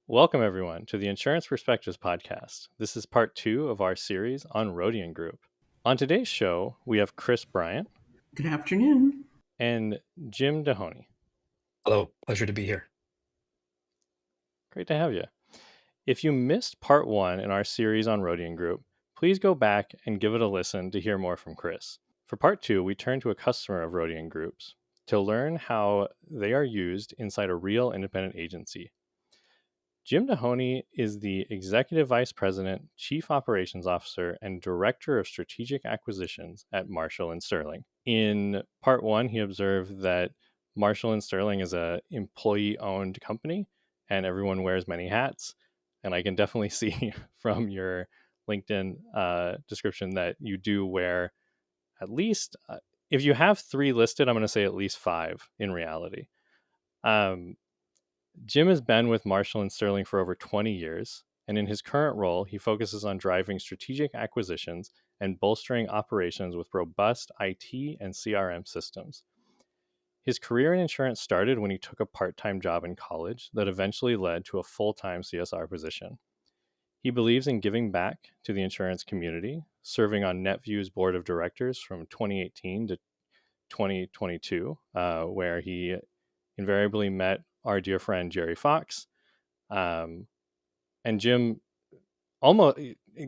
Welcome, everyone, to the Insurance Perspectives podcast. This is part 2 of our series on Rhodian Group. On today's show, we have Chris Bryant Good afternoon. and Jim Dahoney. Hello, pleasure to be here. Great to have you. If you missed part 1 in our series on Rhodian Group, please go back and give it a listen to hear more from Chris. For part 2, we turn to a customer of Rhodian Group's to learn how they are used inside a real independent agency. Jim Dahoney is the Executive Vice President, Chief Operations Officer, and Director of Strategic Acquisitions at Marshall+Sterling. In part 1, he observed that Marshall+Sterling is an employee-owned company, and everyone wears many hats. And I can definitely see from your LinkedIn description that you do wear at least, if you have 3 listed, I'm going to say at least 5 in reality. Jim has been with Marshall+Sterling for over 20 years, and in his current role, he focuses on driving strategic acquisitions and bolstering operations with robust IT and CRM systems. His career in insurance started when he took a part-time job in college that eventually led to a full-time CSR position. He believes in giving back to the insurance community, serving on NetView's board of directors from 2018 to 2022, where he invariably met our dear friend Jerry Fox. And Jim almost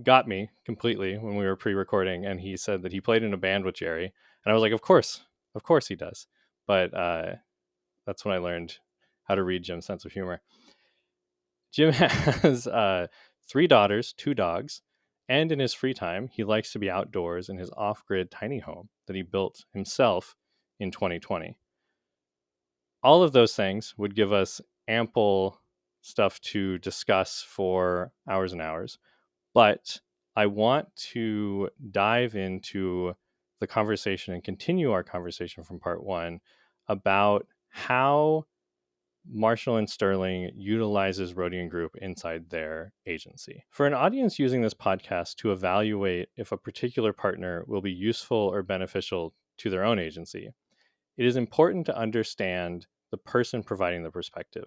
got me completely when we were pre-recording, and he said that he played in a band with Jerry, and I was like, of course he does. But that's when I learned how to read Jim's sense of humor. Jim has 3 daughters, 2 dogs, and in his free time, he likes to be outdoors in his off-grid tiny home that he built himself in 2020. All of those things would give us ample stuff to discuss for hours and hours. But I want to dive into the conversation and continue our conversation from part 1 about how Marshall+Sterling utilizes Rhodian Group inside their agency. For an audience using this podcast to evaluate if a particular partner will be useful or beneficial to their own agency, it is important to understand the person providing the perspective.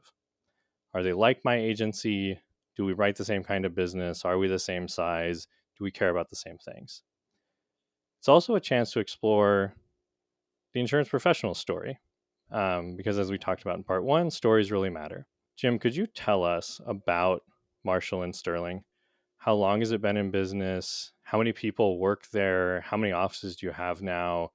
Are they like my agency? Do we write the same kind of business? Are we the same size? Do we care about the same things? It's also a chance to explore the insurance professional story, because as we talked about in part 1, stories really matter. Jim, could you tell us about Marshall+Sterling? How long has it been in business? How many people work there? How many offices do you have now?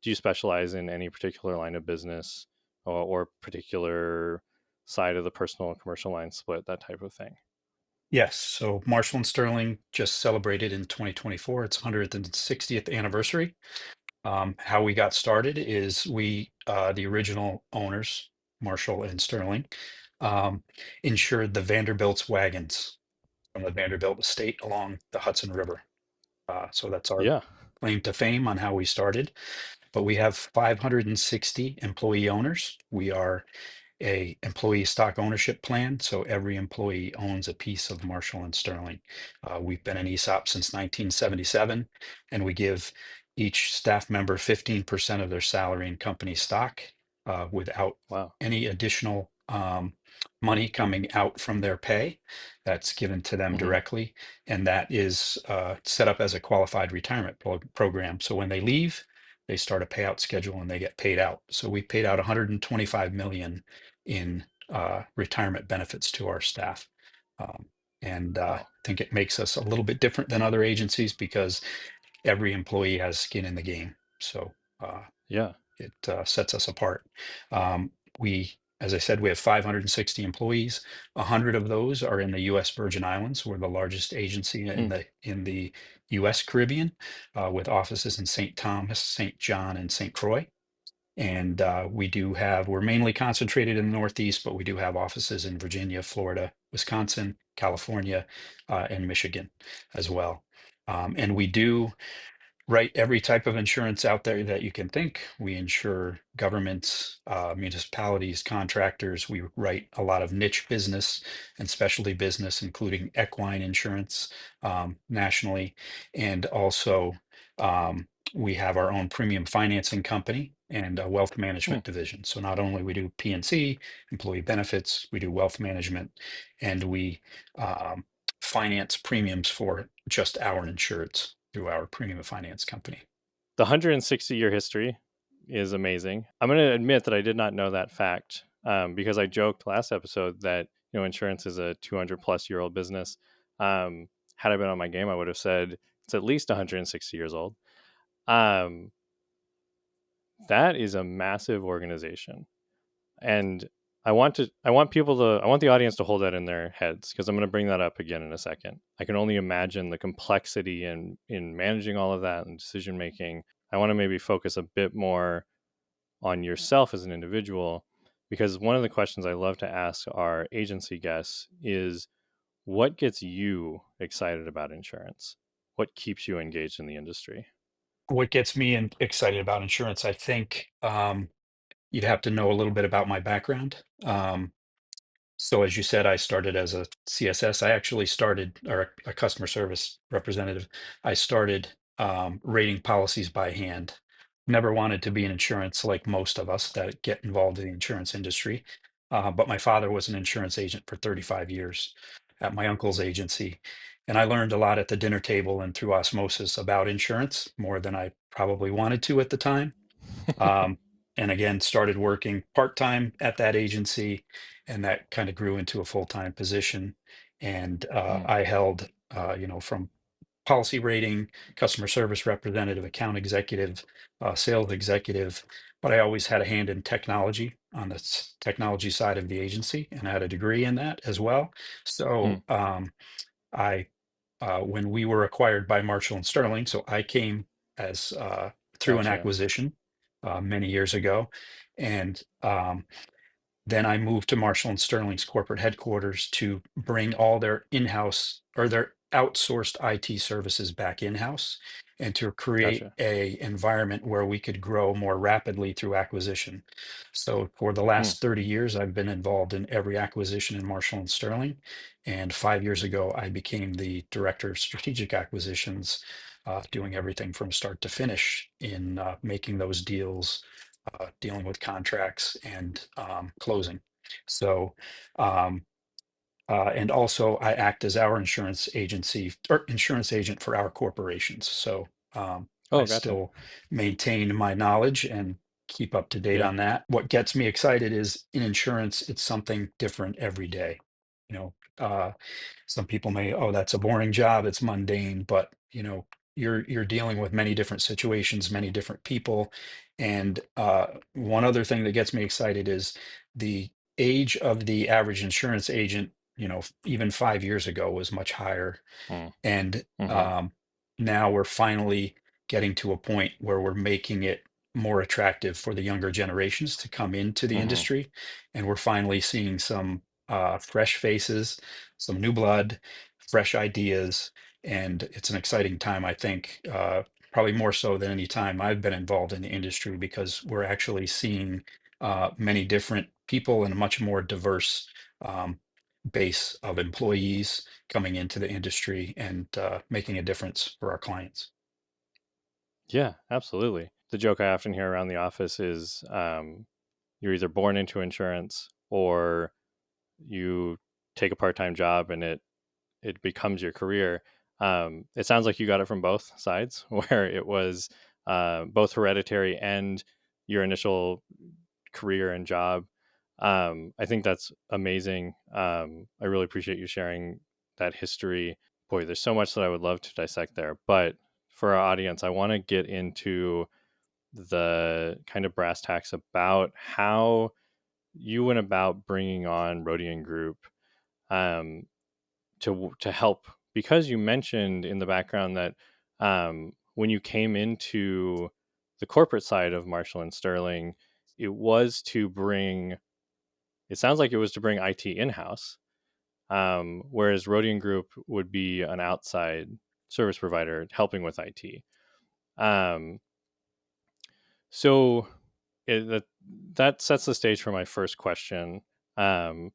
Do you specialize in any particular line of business or particular side of the personal and commercial line split, that type of thing? Yes, so Marshall+Sterling just celebrated in 2024 its 160th anniversary. How we got started is the original owners, Marshall and Sterling, insured the Vanderbilt's wagons from the Vanderbilt estate along the Hudson River. So that's our Yeah. claim to fame on how we started. But we have 560 employee owners. We are a employee stock ownership plan, so every employee owns a piece of Marshall+Sterling. We've been an ESOP since 1977, and we give each staff member 15% of their salary in company stock without Wow. any additional money coming out from their pay. That's given to them Mm-hmm. directly, and that is set up as a qualified retirement program. So when they leave, they start a payout schedule and they get paid out. So we paid out 125 million in retirement benefits to our staff. And I Wow. think it makes us a little bit different than other agencies because every employee has skin in the game. So Yeah. it sets us apart. As I said, we have 560 employees. 100 of those are in the U.S. Virgin Islands. We're the largest agency Hmm. in the U.S. Caribbean, with offices in St. Thomas, St. John, and St. Croix. And we're mainly concentrated in the Northeast, but we do have offices in Virginia, Florida, Wisconsin, California, and Michigan as well. And we do write every type of insurance out there that you can think. We insure governments, municipalities, contractors. We write a lot of niche business and specialty business, including equine insurance nationally. And also, we have our own premium financing company and a wealth Hmm. management division. So not only we do P&C, employee benefits, we do wealth management, and we um, finance premiums for just our insureds through our premium finance company. The 160-year history is amazing. I'm going to admit that I did not know that fact, because I joked last episode that insurance is a 200+ year old business. Had I been on my game, I would have said it's at least 160 years old. Um, that is a massive organization, and I want the audience to hold that in their heads, because I'm going to bring that up again in a second. I can only imagine the complexity in managing all of that and decision making. I want to maybe focus a bit more on yourself as an individual, because one of the questions I love to ask our agency guests is, what gets you excited about insurance? What keeps you engaged in the industry? What gets me excited about insurance, I think you'd have to know a little bit about my background. So as you said, I started as a CSS. I actually started, or a customer service representative. I started rating policies by hand. Never wanted to be in insurance like most of us that get involved in the insurance industry. But my father was an insurance agent for 35 years at my uncle's agency. And I learned a lot at the dinner table and through osmosis about insurance, more than I probably wanted to at the time. Um, and again, started working part-time at that agency, and that kind of grew into a full-time position. And Mm, I held, from policy rating, customer service representative, account executive, sales executive, but I always had a hand in technology on the technology side of the agency, and I had a degree in that as well. mm, So I when we were acquired by Marshall+Sterling. So I came as through an gotcha. acquisition many years ago, and then I moved to Marshall+Sterling's corporate headquarters to bring all their in-house or their outsourced IT services back in-house, and to create Gotcha. a environment where we could grow more rapidly through acquisition. So for the Mm, last 30 years, I've been involved in every acquisition in Marshall+Sterling. And 5 years ago, I became the director of strategic acquisitions, doing everything from start to finish in making those deals, dealing with contracts and closing. So, um, and also I act as our insurance agency or insurance agent for our corporations. So I oh, gotcha. still maintain my knowledge and keep up to date Yeah. on that. What gets me excited is in insurance, it's something different every day. You know, some people may, oh, that's a boring job, it's mundane, but you're dealing with many different situations, many different people. And one other thing that gets me excited is the age of the average insurance agent, even 5 years ago was much higher. Mm, And mm-hmm, now we're finally getting to a point where we're making it more attractive for the younger generations to come into the mm-hmm. industry. And we're finally seeing some fresh faces, some new blood, fresh ideas. And it's an exciting time, I think, probably more so than any time I've been involved in the industry, because we're actually seeing many different people and a much more diverse um, base of employees coming into the industry and making a difference for our clients. Yeah, absolutely. The joke I often hear around the office is, you're either born into insurance, or you take a part-time job and it becomes your career. It sounds like you got it from both sides, where it was both hereditary and your initial career and job. I think that's amazing. I really appreciate you sharing that history. Boy, there's so much that I would love to dissect there. But for our audience, I want to get into the kind of brass tacks about how you went about bringing on Rhodian Group, um, to help, because you mentioned in the background that, when you came into the corporate side of Marshall+Sterling, it was to bring it sounds like it was to bring IT in house, whereas Rhodian Group would be an outside service provider helping with IT. Um, so that sets the stage for my first question. Um,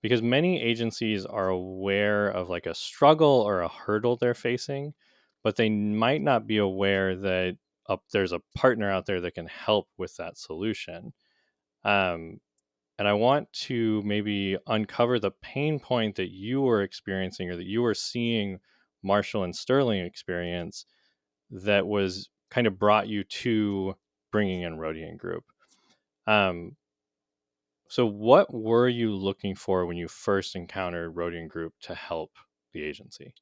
because many agencies are aware of like a struggle or a hurdle they're facing, but they might not be aware that there's a partner out there that can help with that solution. Um, and I want to maybe uncover the pain point that you were experiencing or that you were seeing Marshall and Sterling experience that was kind of brought you to bringing in Rhodian Group. Um, so, what were you looking for when you first encountered Rhodian Group to help the agency?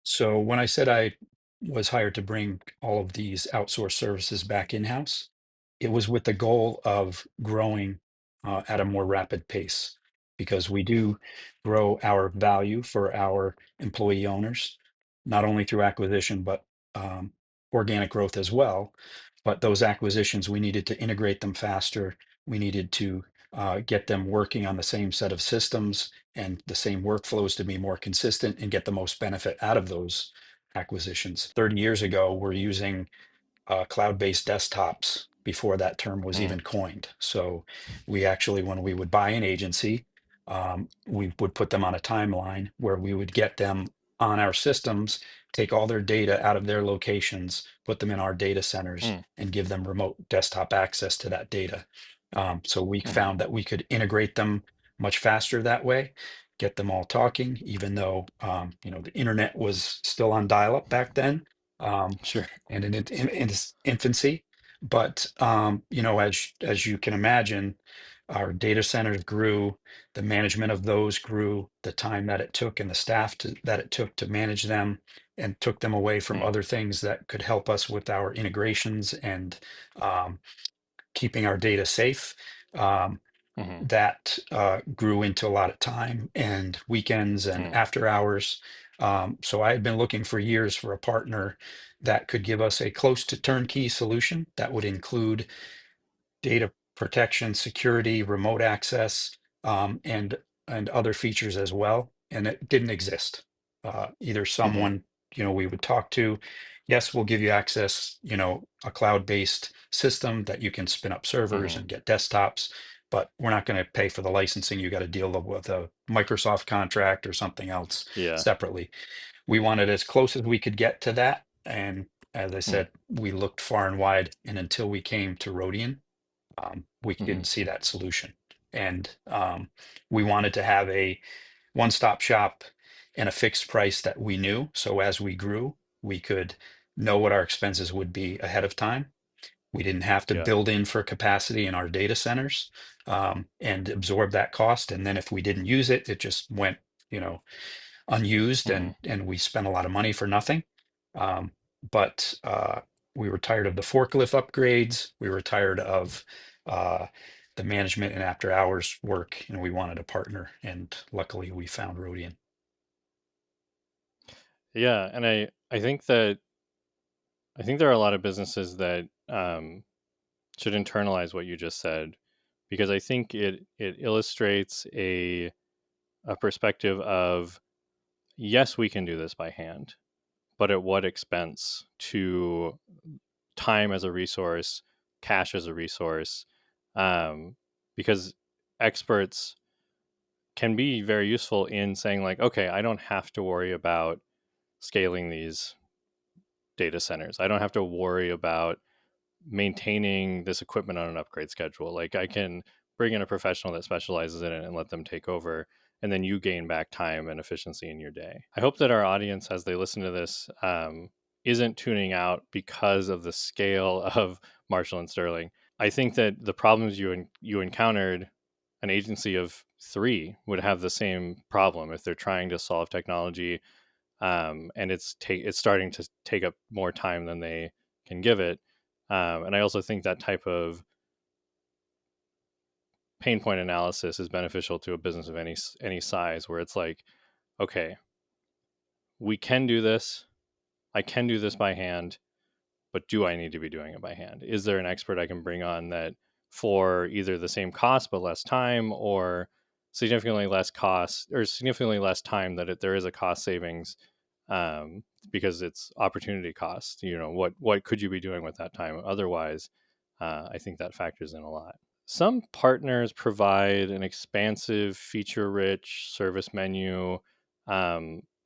So when I said I was hired to bring all of these outsourced services back in-house, it was with the goal of growing at a more rapid pace because we do grow our value for our employee owners, not only through acquisition, but um, organic growth as well. But those acquisitions, we needed to integrate them faster. We needed to get them working on the same set of systems and the same workflows to be more consistent and get the most benefit out of those acquisitions. 30 years ago, we're using cloud-based desktops before that term was Mm, even coined. So we actually, when we would buy an agency, we would put them on a timeline where we would get them on our systems, take all their data out of their locations, put them in our data centers, mm, and give them remote desktop access to that data. So we mm-hmm, found that we could integrate them much faster that way, get them all talking, even though the internet was still on dial-up back then. Um, sure. and in its infancy. But as you can imagine, our data centers grew, the management of those grew, the time that it took and the staff that it took to manage them, and took them away from Mm, other things that could help us with our integrations and um, keeping our data safe. Um, mm-hmm, that grew into a lot of time and weekends and mm, after hours. So I had been looking for years for a partner that could give us a close to turnkey solution that would include data protection, security, remote access, and other features as well. And it didn't exist. Either mm-hmm, someone we would talk to, yes, we'll give you access, a cloud-based system that you can spin up servers mm-hmm. and get desktops, but we're not going to pay for the licensing. You got to deal with a Microsoft contract or something else Yeah. separately. We wanted as close as we could get to that, and as I Mm, said, we looked far and wide, and until we came to Rhodian, we mm-hmm, didn't see that solution. And we wanted to have a one-stop shop and a fixed price that we knew. So as we grew, we could know what our expenses would be ahead of time. We didn't have to yeah. build in for capacity in our data centers and absorb that cost. And then if we didn't use it, it just went, you know, unused, Mm-hmm, and we spent a lot of money for nothing. Um, but we were tired of the forklift upgrades. We were tired of uh, the management and after hours work, and we wanted a partner. And luckily, we found Rhodian. yeah. And I think there are a lot of businesses that should internalize what you just said because I think it illustrates a perspective of yes, we can do this by hand, but at what expense to time as a resource, cash as a resource, because experts can be very useful in saying like, okay, I don't have to worry about scaling these data centers. I don't have to worry about maintaining this equipment on an upgrade schedule. Like I can bring in a professional that specializes in it and let them take over. And then you gain back time and efficiency in your day. I hope that our audience, as they listen to this, isn't tuning out because of the scale of Marshall and Sterling. I think that the problems you encountered, an agency of three would have the same problem if they're trying to solve technology, and it's starting to take up more time than they can give it. And I also think that type of pain point analysis is beneficial to a business of any size, where it's like, okay, we can do this. I can do this by hand, but do I need to be doing it by hand? Is there an expert I can bring on that for either the same cost but less time, or significantly less cost or significantly less time that there is a cost savings, because it's opportunity cost. You know, what could you be doing with that time otherwise? I think that factors in a lot. Some partners provide an expansive, feature-rich service menu.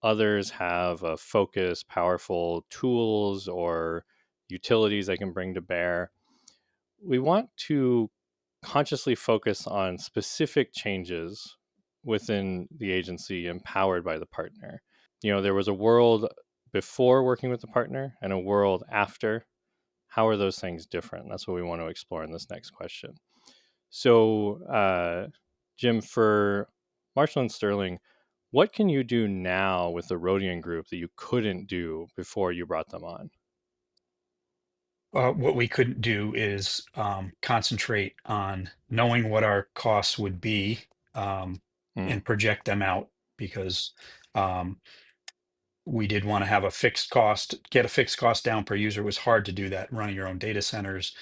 Others have a focus, powerful tools or utilities they can bring to bear. We want to consciously focus on specific changes within the agency empowered by the partner. There was a world before working with the partner and a world after. How are those things different? That's what we want to explore in this next question. So, Jim, for Marshall+Sterling, what can you do now with the Rhodian Group that you couldn't do before you brought them on? What we couldn't do is concentrate on knowing what our costs would be, um, Mm, and project them out, because um, we did want to have a fixed cost. Get a fixed cost down per user was hard to do that running your own data centers,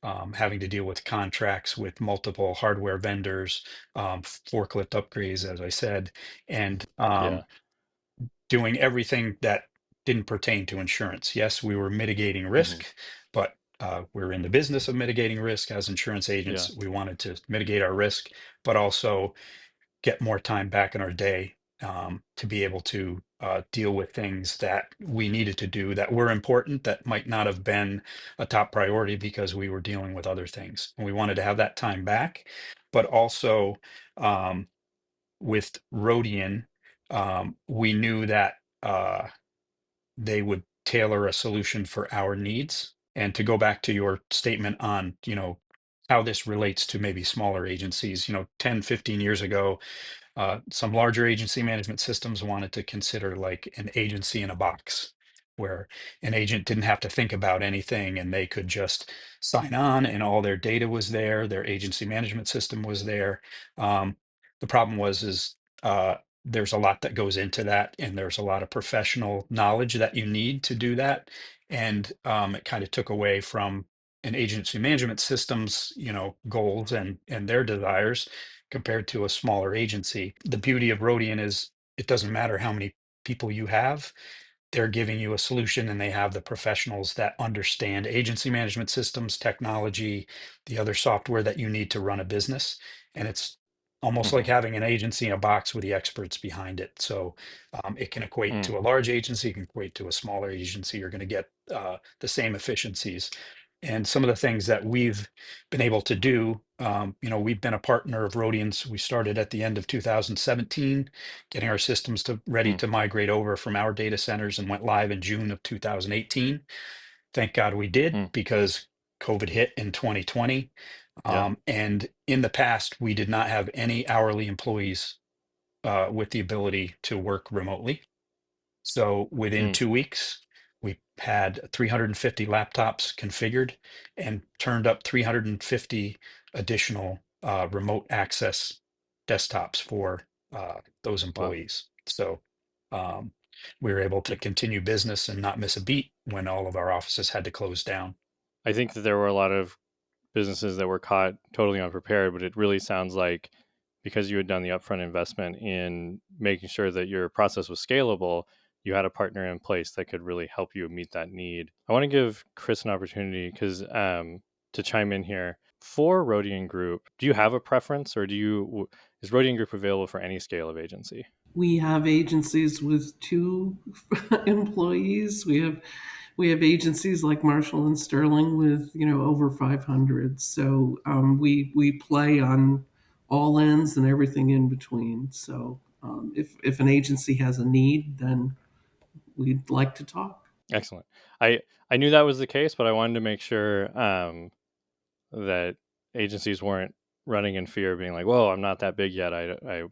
having to deal with contracts with multiple hardware vendors, forklift upgrades, as I said, and yeah. doing everything that didn't pertain to insurance. Yes, we were mitigating Hmm. risk, but we're in the business of mitigating risk as insurance Yeah. agents. We wanted to mitigate our risk, but also get more time back in our day, to be able to deal with things that we needed to do that were important, that might not have been a top priority because we were dealing with other things. And we wanted to have that time back, but also, um, with Rhodian, we knew that they would tailor a solution for our needs. And to go back to your statement on, how this relates to maybe smaller agencies, 10, 15 years ago, some larger agency management systems wanted to consider like an agency in a box, where an agent didn't have to think about anything and they could just sign on and all their data was there, their agency management system was there. Um, the problem was is there's a lot that goes into that, and there's a lot of professional knowledge that you need to do that, and it kind of took away from an agency management system's goals and their desires compared to a smaller agency. The beauty of Rhodian is it doesn't matter how many people you have, they're giving you a solution, and they have the professionals that understand agency management systems, technology, the other software that you need to run a business. And it's almost like Hmm. having an agency in a box with the experts behind it. So it can equate Mm, to a large agency, it can equate to a smaller agency. You're going to get the same efficiencies. And some of the things that we've been able to do, we've been a partner of Rhodian's. We started at the end of 2017, getting our systems ready mm, to migrate over from our data centers, and went live in June of 2018. Thank God we did, mm. because COVID hit in 2020. Yeah. And in the past, we did not have any hourly employees with the ability to work remotely. So within Mm. 2 weeks, we had 350 laptops configured and turned up 350 additional remote access desktops for those Wow. employees. So um, we were able to continue business and not miss a beat when all of our offices had to close down. I think that there were a lot of businesses that were caught totally unprepared, but it really sounds like because you had done the upfront investment in making sure that your process was scalable, you had a partner in place that could really help you meet that need. I want to give Chris an opportunity because to chime in here for Rhodian Group. Do you have a preference, or is Rhodian Group available for any scale of agency? We have agencies with two employees. We have agencies like Marshall and Sterling with over 500. So we play on all ends and everything in between. So if an agency has a need, then we'd like to talk. Excellent. I I knew that was the case, but I wanted to make sure that agencies weren't running in fear of being like, "Whoa, I'm not that big yet. I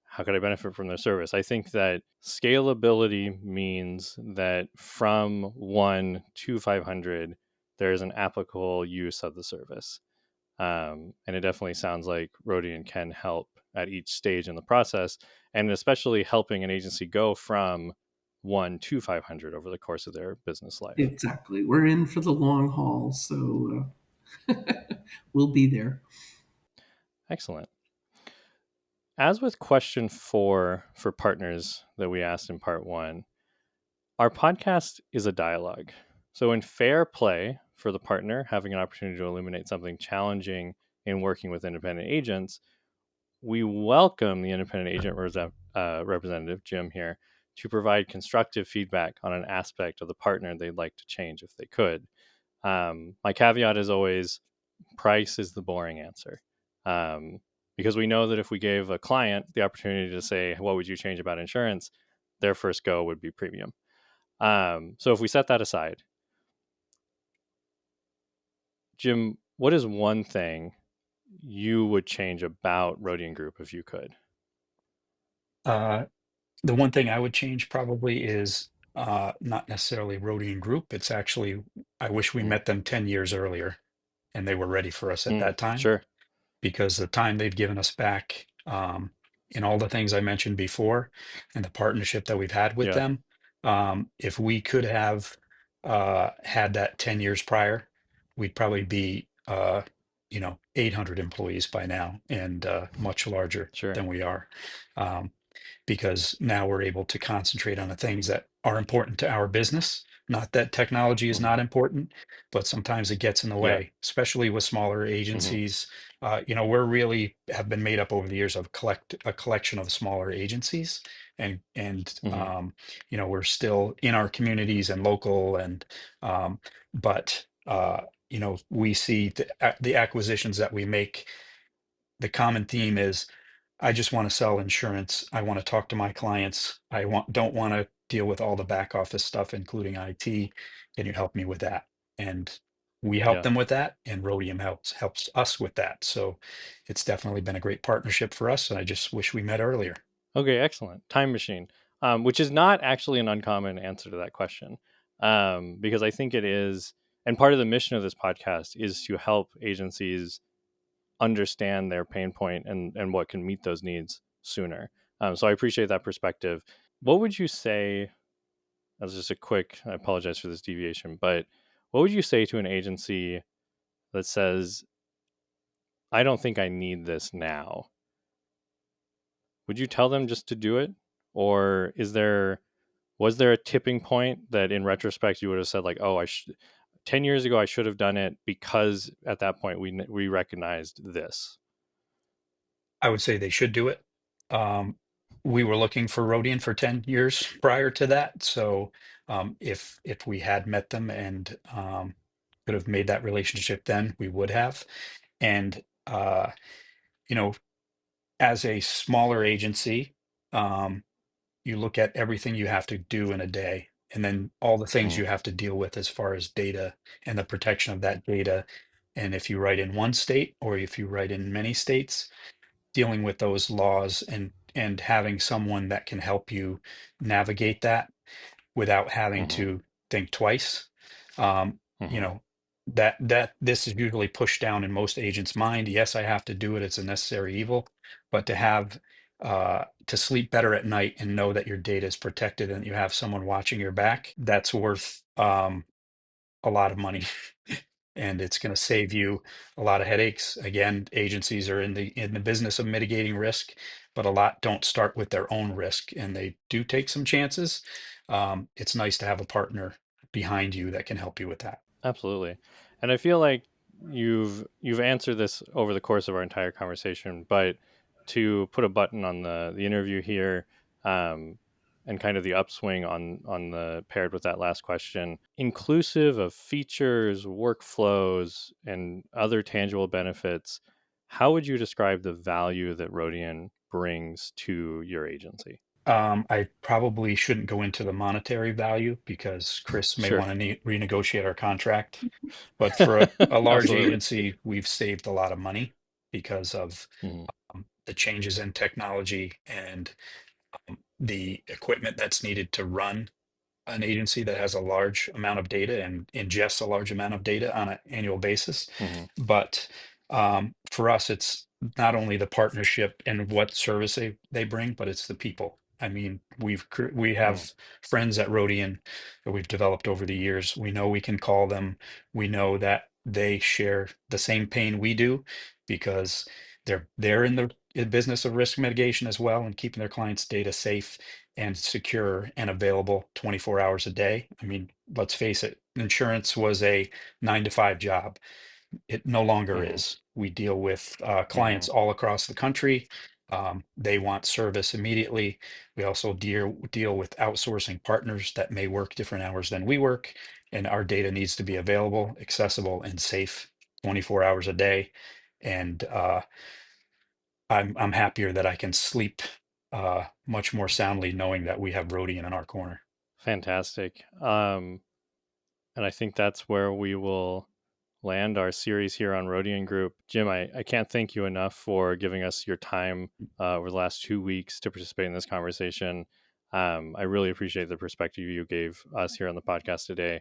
how could I benefit from their service?" I think that scalability means that from 1 to 500, there is an applicable use of the service. And it definitely sounds like Rhodian can help at each stage in the process, and especially helping an agency go from 1 to 500 over the course of their business life. Exactly. We're in for the long haul, so we'll be there. Excellent. As with question 4 for partners that we asked in part 1, our podcast is a dialogue. So, in fair play for the partner having an opportunity to illuminate something challenging in working with independent agents, we welcome the independent agent representative, Jim, here, to provide constructive feedback on an aspect of the partner they'd like to change if they could. My caveat is always price is the boring answer. Um, because we know that if we gave a client the opportunity to say, what would you change about insurance? Their first go would be premium. So if we set that aside, Jim, what is one thing you would change about Rhodian Group if you could? Uh, the one thing I would change probably is not necessarily Rhodian Group. It's actually, I wish we Mm. met them 10 years earlier and they were ready for us at that time, Sure. because the time they've given us back, in all the things I mentioned before and the partnership that we've had with Yeah. them, if we could have had that 10 years prior, we'd probably be 800 employees by now, and much larger Sure. than we are. Um, because now we're able to concentrate on the things that are important to our business. Not that technology is Hmm. not important, but sometimes it gets in the Yeah. way, especially with smaller Hmm. agencies. We're really have been made up over the years of a collection of smaller agencies, and Hmm. we're still in our communities and local, and but we see the acquisitions that we make. The common theme is, I just want to sell insurance. I want to talk to my clients. Don't want to deal with all the back office stuff, including IT. Can you help me with that? And we help Yeah. them with that, and Rhodium helps us with that. So it's definitely been a great partnership for us, and I just wish we met earlier. Okay, excellent. Time machine, which is not actually an uncommon answer to that question, because I think it is, and part of the mission of this podcast is to help agencies understand their pain point and what can meet those needs sooner. So I appreciate that perspective. What would you say, as just a quick, I apologize for this deviation, but what would you say to an agency that says, I don't think I need this now? Would you tell them just to do it? Or was there a tipping point that in retrospect you would have said like, oh, 10 years ago I should have done it because at that point we recognized this? I would say they should do it. Um, we were looking for Rhodian for 10 years prior to that. So if we had met them and could have made that relationship then, we would have. And you know, as a smaller agency, um, you look at everything you have to do in a day, and then all the things Mm-hmm. you have to deal with as far as data and the protection of that data. And if you write in one state or if you write in many states, dealing with those laws and having someone that can help you navigate that without having Mm-hmm. to think twice. Um, you Mm-hmm. know, that this is usually pushed down in most agents' mind. Yes, I have to do it. It's a necessary evil, but to have to sleep better at night and know that your data is protected and you have someone watching your back, that's worth a lot of money. And it's going to save you a lot of headaches. Again, agencies are in the business of mitigating risk, but a lot don't start with their own risk, and they do take some chances. It's nice to have a partner behind you that can help you with that. Absolutely. And I feel like you've answered this over the course of our entire conversation, but to put a button on the interview here, um, and kind of the upswing on the paired with that last question, inclusive of features, workflows, and other tangible benefits, how would you describe the value that Rhodian brings to your agency? I probably shouldn't go into the monetary value because Chris may Sure. want to renegotiate our contract. But for a large Absolutely. agency, we've saved a lot of money because of Mhm. the changes in technology and the equipment that's needed to run an agency that has a large amount of data and ingests a large amount of data on an annual basis. Mhm. But for us, it's not only the partnership and what service they bring, but it's the people. I mean, we Mhm. have friends at Rhodian that we've developed over the years. We know we can call them. We know that they share the same pain we do because they're in the business of risk mitigation as well and keeping their clients' data safe and secure and available 24 hours a day. I mean, let's face it, insurance was a 9 to 5 job. It no longer Mhm. is. We deal with clients Mhm. all across the country. They want service immediately. We also deal with outsourcing partners that may work different hours than we work, and our data needs to be available, accessible, and safe 24 hours a day. And I'm happier that I can sleep much more soundly knowing that we have Rhodian in our corner. Fantastic. And I think that's where we will land our series here on Rhodian Group. Jim, I can't thank you enough for giving us your time over the last 2 weeks to participate in this conversation. I really appreciate the perspective you gave us here on the podcast today.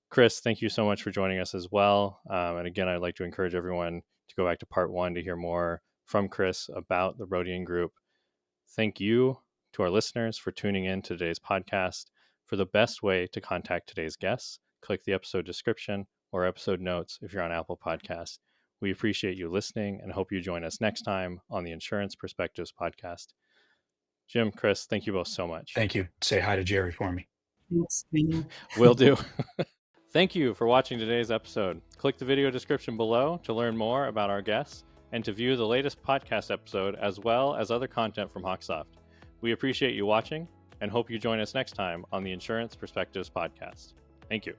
Chris, thank you so much for joining us as well. And again, I'd like to encourage everyone to go back to part 1 to hear more from Chris about the Rhodian Group. Thank you to our listeners for tuning in to today's podcast. For the best way to contact today's guests, click the episode description or episode notes if you're on Apple Podcasts. We appreciate you listening and hope you join us next time on the Insurance Perspectives podcast. Jim, Chris, thank you both so much. Thank you. Say hi to Jerry for me. Thanks, Dana. Will do. Thank you for watching today's episode. Click the video description below to learn more about our guests and to view the latest podcast episode as well as other content from HawkSoft. We appreciate you watching and hope you join us next time on the Insurance Perspectives podcast. Thank you.